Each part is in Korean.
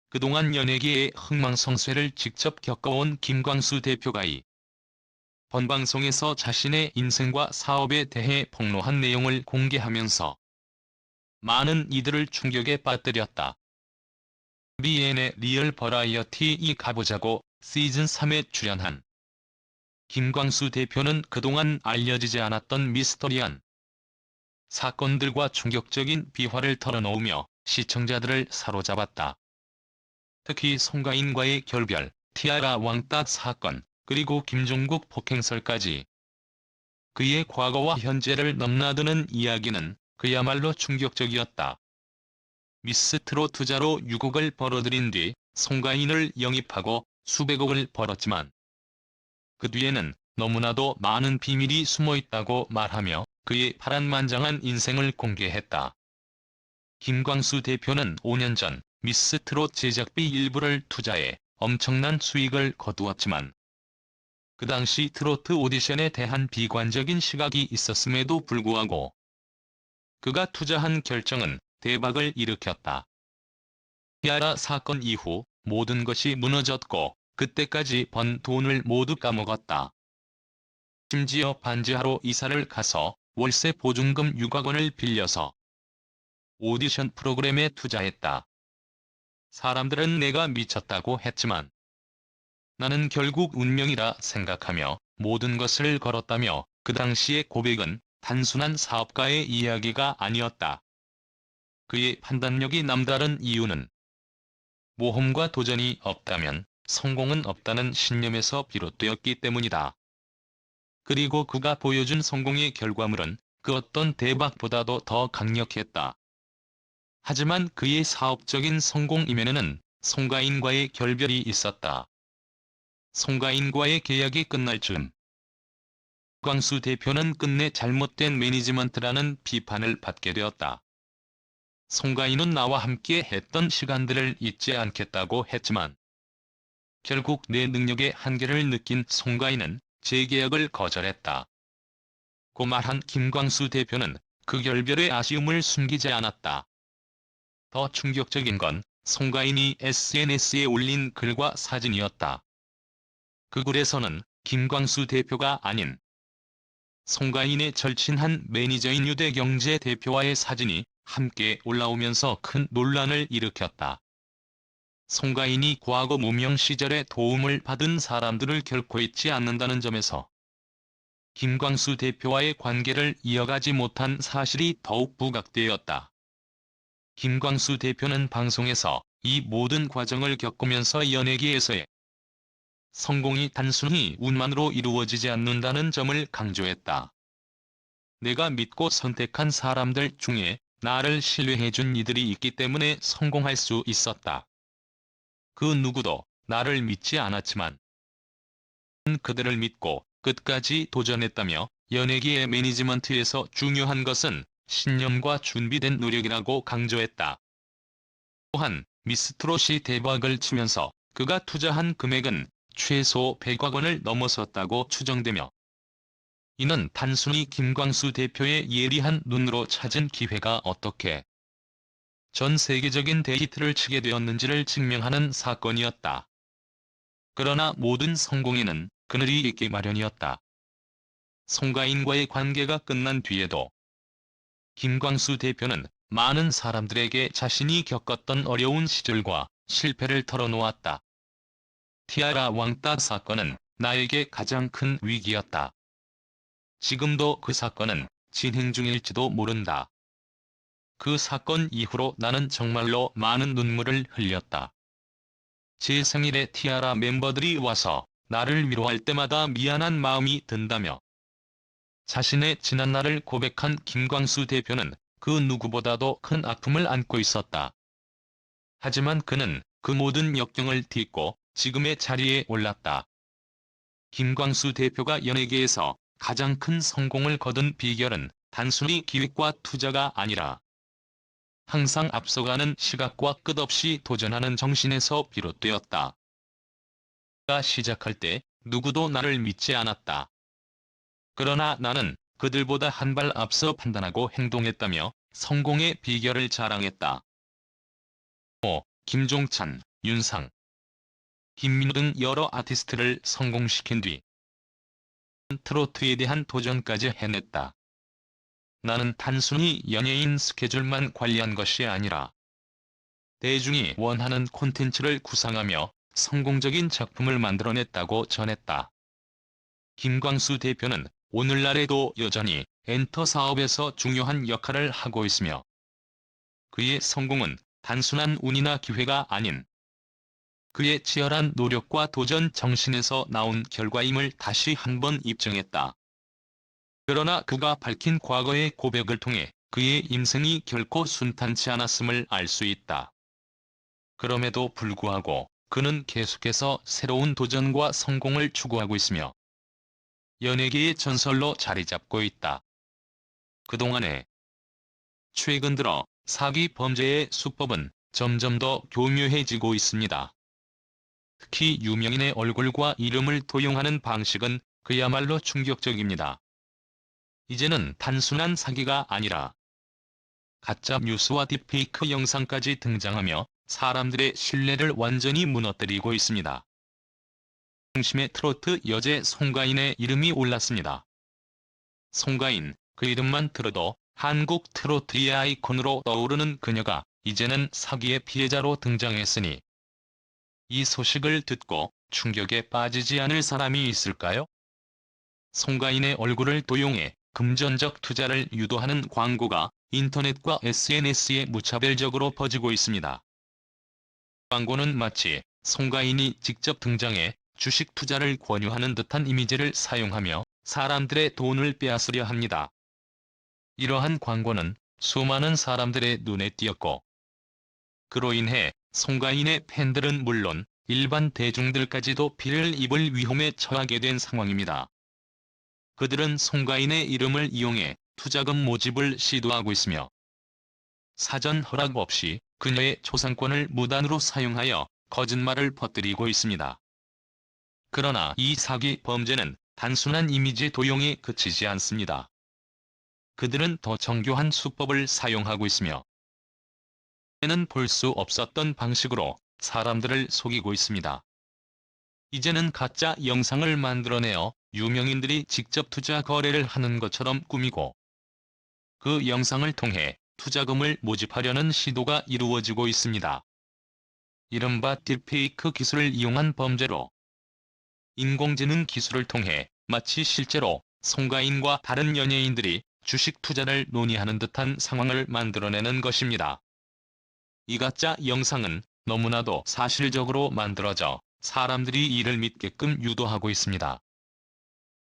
그동안 연예계의 흥망성쇠를 직접 겪어온 김광수 대표가 이번 방송에서 자신의 인생과 사업에 대해 폭로한 내용을 공개하면서 많은 이들을 충격에 빠뜨렸다. BN의 리얼 버라이어티 가보자고 시즌3에 출연한 김광수 대표는 그동안 알려지지 않았던 미스터리한 사건들과 충격적인 비화를 털어놓으며 시청자들을 사로잡았다. 특히 송가인과의 결별, 티아라 왕따 사건, 그리고 김종국 폭행설까지 그의 과거와 현재를 넘나드는 이야기는 그야말로 충격적이었다. 미스트롯 투자로 6억을 벌어들인 뒤 송가인을 영입하고 수백억을 벌었지만 그 뒤에는 너무나도 많은 비밀이 숨어있다고 말하며 그의 파란만장한 인생을 공개했다. 김광수 대표는 5년 전 미스트롯 제작비 일부를 투자해 엄청난 수익을 거두었지만 그 당시 트로트 오디션에 대한 비관적인 시각이 있었음에도 불구하고 그가 투자한 결정은 대박을 일으켰다. 티아라 사건 이후 모든 것이 무너졌고 그때까지 번 돈을 모두 까먹었다. 심지어 반지하로 이사를 가서 월세 보증금 6억 원을 빌려서 오디션 프로그램에 투자했다. 사람들은 내가 미쳤다고 했지만 나는 결국 운명이라 생각하며 모든 것을 걸었다며 그 당시의 고백은 단순한 사업가의 이야기가 아니었다. 그의 판단력이 남다른 이유는 모험과 도전이 없다면 성공은 없다는 신념에서 비롯되었기 때문이다. 그리고 그가 보여준 성공의 결과물은 그 어떤 대박보다도 더 강력했다. 하지만 그의 사업적인 성공 이면에는 송가인과의 결별이 있었다. 송가인과의 계약이 끝날 즈음 김광수 대표는 끝내 잘못된 매니지먼트라는 비판을 받게 되었다. 송가인은 나와 함께 했던 시간들을 잊지 않겠다고 했지만 결국 내 능력의 한계를 느낀 송가인은 재계약을 거절했다. 고 말한 김광수 대표는 그 결별의 아쉬움을 숨기지 않았다. 더 충격적인 건 송가인이 SNS에 올린 글과 사진이었다. 그 글에서는 김광수 대표가 아닌 송가인의 절친한 매니저인 유대경제 대표와의 사진이 함께 올라오면서 큰 논란을 일으켰다. 송가인이 과거 무명 시절에 도움을 받은 사람들을 결코 잊지 않는다는 점에서 김광수 대표와의 관계를 이어가지 못한 사실이 더욱 부각되었다. 김광수 대표는 방송에서 이 모든 과정을 겪으면서 연예계에서의 성공이 단순히 운만으로 이루어지지 않는다는 점을 강조했다. 내가 믿고 선택한 사람들 중에 나를 신뢰해준 이들이 있기 때문에 성공할 수 있었다. 그 누구도 나를 믿지 않았지만 그들을 믿고 끝까지 도전했다며 연예계의 매니지먼트에서 중요한 것은 신념과 준비된 노력이라고 강조했다. 또한 미스트롯이 대박을 치면서 그가 투자한 금액은 최소 100억 원을 넘어섰다고 추정되며 이는 단순히 김광수 대표의 예리한 눈으로 찾은 기회가 어떻게 전 세계적인 대히트를 치게 되었는지를 증명하는 사건이었다. 그러나 모든 성공에는 그늘이 있기 마련이었다. 송가인과의 관계가 끝난 뒤에도 김광수 대표는 많은 사람들에게 자신이 겪었던 어려운 시절과 실패를 털어놓았다. 티아라 왕따 사건은 나에게 가장 큰 위기였다. 지금도 그 사건은 진행 중일지도 모른다. 그 사건 이후로 나는 정말로 많은 눈물을 흘렸다. 제 생일에 티아라 멤버들이 와서 나를 위로할 때마다 미안한 마음이 든다며 자신의 지난날을 고백한 김광수 대표는 그 누구보다도 큰 아픔을 안고 있었다. 하지만 그는 그 모든 역경을 딛고 지금의 자리에 올랐다. 김광수 대표가 연예계에서 가장 큰 성공을 거둔 비결은 단순히 기획과 투자가 아니라 항상 앞서가는 시각과 끝없이 도전하는 정신에서 비롯되었다. 그가 시작할 때 누구도 나를 믿지 않았다. 그러나 나는 그들보다 한 발 앞서 판단하고 행동했다며 성공의 비결을 자랑했다. 5. 김종찬 윤상, 김민호 등 여러 아티스트를 성공시킨 뒤 트로트에 대한 도전까지 해냈다. 나는 단순히 연예인 스케줄만 관리한 것이 아니라 대중이 원하는 콘텐츠를 구상하며 성공적인 작품을 만들어냈다고 전했다. 김광수 대표는 오늘날에도 여전히 엔터 사업에서 중요한 역할을 하고 있으며 그의 성공은 단순한 운이나 기회가 아닌 그의 치열한 노력과 도전 정신에서 나온 결과임을 다시 한번 입증했다. 그러나 그가 밝힌 과거의 고백을 통해 그의 인생이 결코 순탄치 않았음을 알 수 있다. 그럼에도 불구하고 그는 계속해서 새로운 도전과 성공을 추구하고 있으며 연예계의 전설로 자리 잡고 있다. 그동안에 최근 들어 사기 범죄의 수법은 점점 더 교묘해지고 있습니다. 특히 유명인의 얼굴과 이름을 도용하는 방식은 그야말로 충격적입니다. 이제는 단순한 사기가 아니라 가짜 뉴스와 딥페이크 영상까지 등장하며 사람들의 신뢰를 완전히 무너뜨리고 있습니다. 중심의 트로트 여제 송가인의 이름이 올랐습니다. 송가인, 그 이름만 들어도 한국 트로트의 아이콘으로 떠오르는 그녀가 이제는 사기의 피해자로 등장했으니 이 소식을 듣고 충격에 빠지지 않을 사람이 있을까요? 송가인의 얼굴을 도용해 금전적 투자를 유도하는 광고가 인터넷과 SNS에 무차별적으로 퍼지고 있습니다. 광고는 마치 송가인이 직접 등장해 주식 투자를 권유하는 듯한 이미지를 사용하며 사람들의 돈을 빼앗으려 합니다. 이러한 광고는 수많은 사람들의 눈에 띄었고 그로 인해 송가인의 팬들은 물론 일반 대중들까지도 피해를 입을 위험에 처하게 된 상황입니다. 그들은 송가인의 이름을 이용해 투자금 모집을 시도하고 있으며 사전 허락 없이 그녀의 초상권을 무단으로 사용하여 거짓말을 퍼뜨리고 있습니다. 그러나 이 사기 범죄는 단순한 이미지 도용에 그치지 않습니다. 그들은 더 정교한 수법을 사용하고 있으며 이제는 볼 수 없었던 방식으로 사람들을 속이고 있습니다. 이제는 가짜 영상을 만들어내어 유명인들이 직접 투자 거래를 하는 것처럼 꾸미고 그 영상을 통해 투자금을 모집하려는 시도가 이루어지고 있습니다. 이른바 딥페이크 기술을 이용한 범죄로 인공지능 기술을 통해 마치 실제로 송가인과 다른 연예인들이 주식 투자를 논의하는 듯한 상황을 만들어내는 것입니다. 이 가짜 영상은 너무나도 사실적으로 만들어져 사람들이 이를 믿게끔 유도하고 있습니다.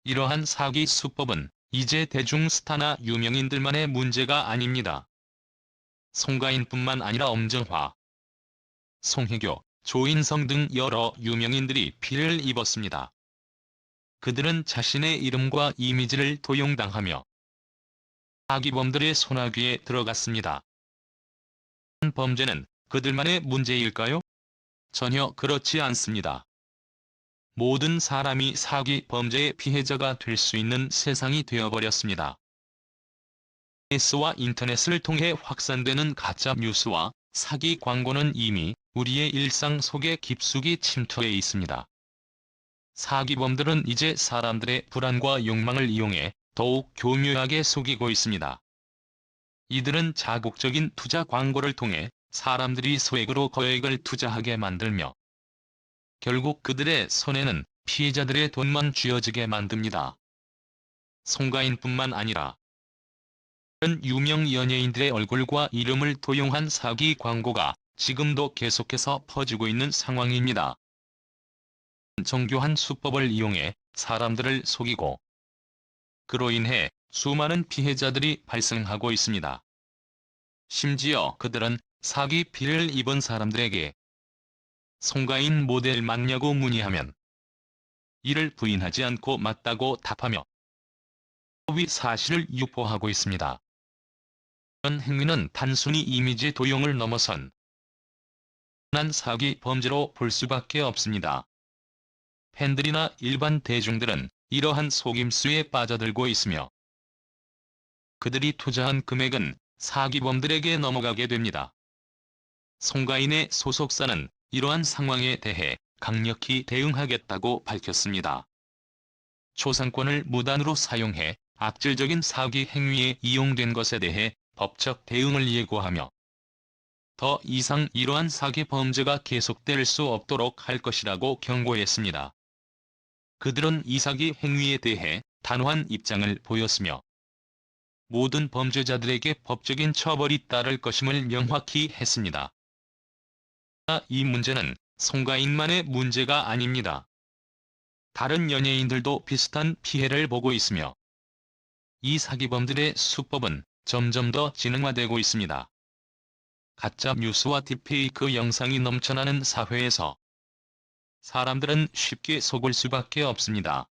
이러한 사기 수법은 이제 대중 스타나 유명인들만의 문제가 아닙니다. 송가인뿐만 아니라 엄정화, 송혜교, 조인성 등 여러 유명인들이 피해를 입었습니다. 그들은 자신의 이름과 이미지를 도용당하며 사기범들의 손아귀에 들어갔습니다. 범죄는 그들만의 문제일까요? 전혀 그렇지 않습니다. 모든 사람이 사기 범죄의 피해자가 될 수 있는 세상이 되어버렸습니다. SNS와 인터넷을 통해 확산되는 가짜 뉴스와 사기 광고는 이미 우리의 일상 속에 깊숙이 침투해 있습니다. 사기범들은 이제 사람들의 불안과 욕망을 이용해 더욱 교묘하게 속이고 있습니다. 이들은 자극적인 투자 광고를 통해 사람들이 소액으로 거액을 투자하게 만들며 결국 그들의 손에는 피해자들의 돈만 쥐어지게 만듭니다. 송가인뿐만 아니라 다른 유명 연예인들의 얼굴과 이름을 도용한 사기 광고가 지금도 계속해서 퍼지고 있는 상황입니다. 정교한 수법을 이용해 사람들을 속이고 그로 인해 수많은 피해자들이 발생하고 있습니다. 심지어 그들은 사기 피해를 입은 사람들에게 송가인 모델 맞냐고 문의하면 이를 부인하지 않고 맞다고 답하며 허위 사실을 유포하고 있습니다. 이런 행위는 단순히 이미지 도용을 넘어선 난 사기 범죄로 볼 수밖에 없습니다. 팬들이나 일반 대중들은 이러한 속임수에 빠져들고 있으며 그들이 투자한 금액은 사기범들에게 넘어가게 됩니다. 송가인의 소속사는 이러한 상황에 대해 강력히 대응하겠다고 밝혔습니다. 초상권을 무단으로 사용해 악질적인 사기 행위에 이용된 것에 대해 법적 대응을 예고하며 더 이상 이러한 사기 범죄가 계속될 수 없도록 할 것이라고 경고했습니다. 그들은 이 사기 행위에 대해 단호한 입장을 보였으며 모든 범죄자들에게 법적인 처벌이 따를 것임을 명확히 했습니다. 이 문제는 송가인만의 문제가 아닙니다. 다른 연예인들도 비슷한 피해를 보고 있으며 이 사기범들의 수법은 점점 더 지능화되고 있습니다. 가짜 뉴스와 딥페이크 영상이 넘쳐나는 사회에서 사람들은 쉽게 속을 수밖에 없습니다.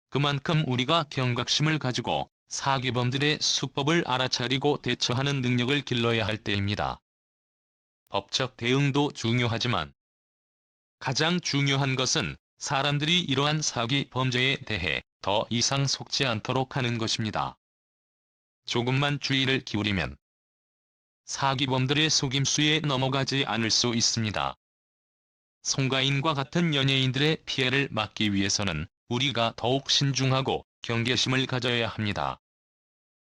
그만큼 우리가 경각심을 가지고 사기범들의 수법을 알아차리고 대처하는 능력을 길러야 할 때입니다. 법적 대응도 중요하지만 가장 중요한 것은 사람들이 이러한 사기 범죄에 대해 더 이상 속지 않도록 하는 것입니다. 조금만 주의를 기울이면 사기범들의 속임수에 넘어가지 않을 수 있습니다. 송가인과 같은 연예인들의 피해를 막기 위해서는 우리가 더욱 신중하고 경계심을 가져야 합니다.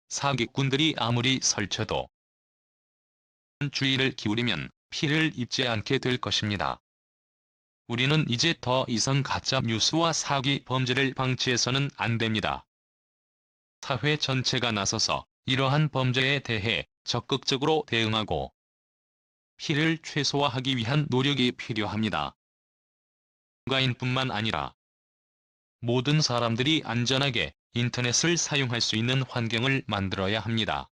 사기꾼들이 아무리 설쳐도 주의를 기울이면 피해를 입지 않게 될 것입니다. 우리는 이제 더 이상 가짜 뉴스와 사기 범죄를 방치해서는 안 됩니다. 사회 전체가 나서서 이러한 범죄에 대해 적극적으로 대응하고 피해를 최소화하기 위한 노력이 필요합니다. 송가인뿐만 아니라 모든 사람들이 안전하게 인터넷을 사용할 수 있는 환경을 만들어야 합니다.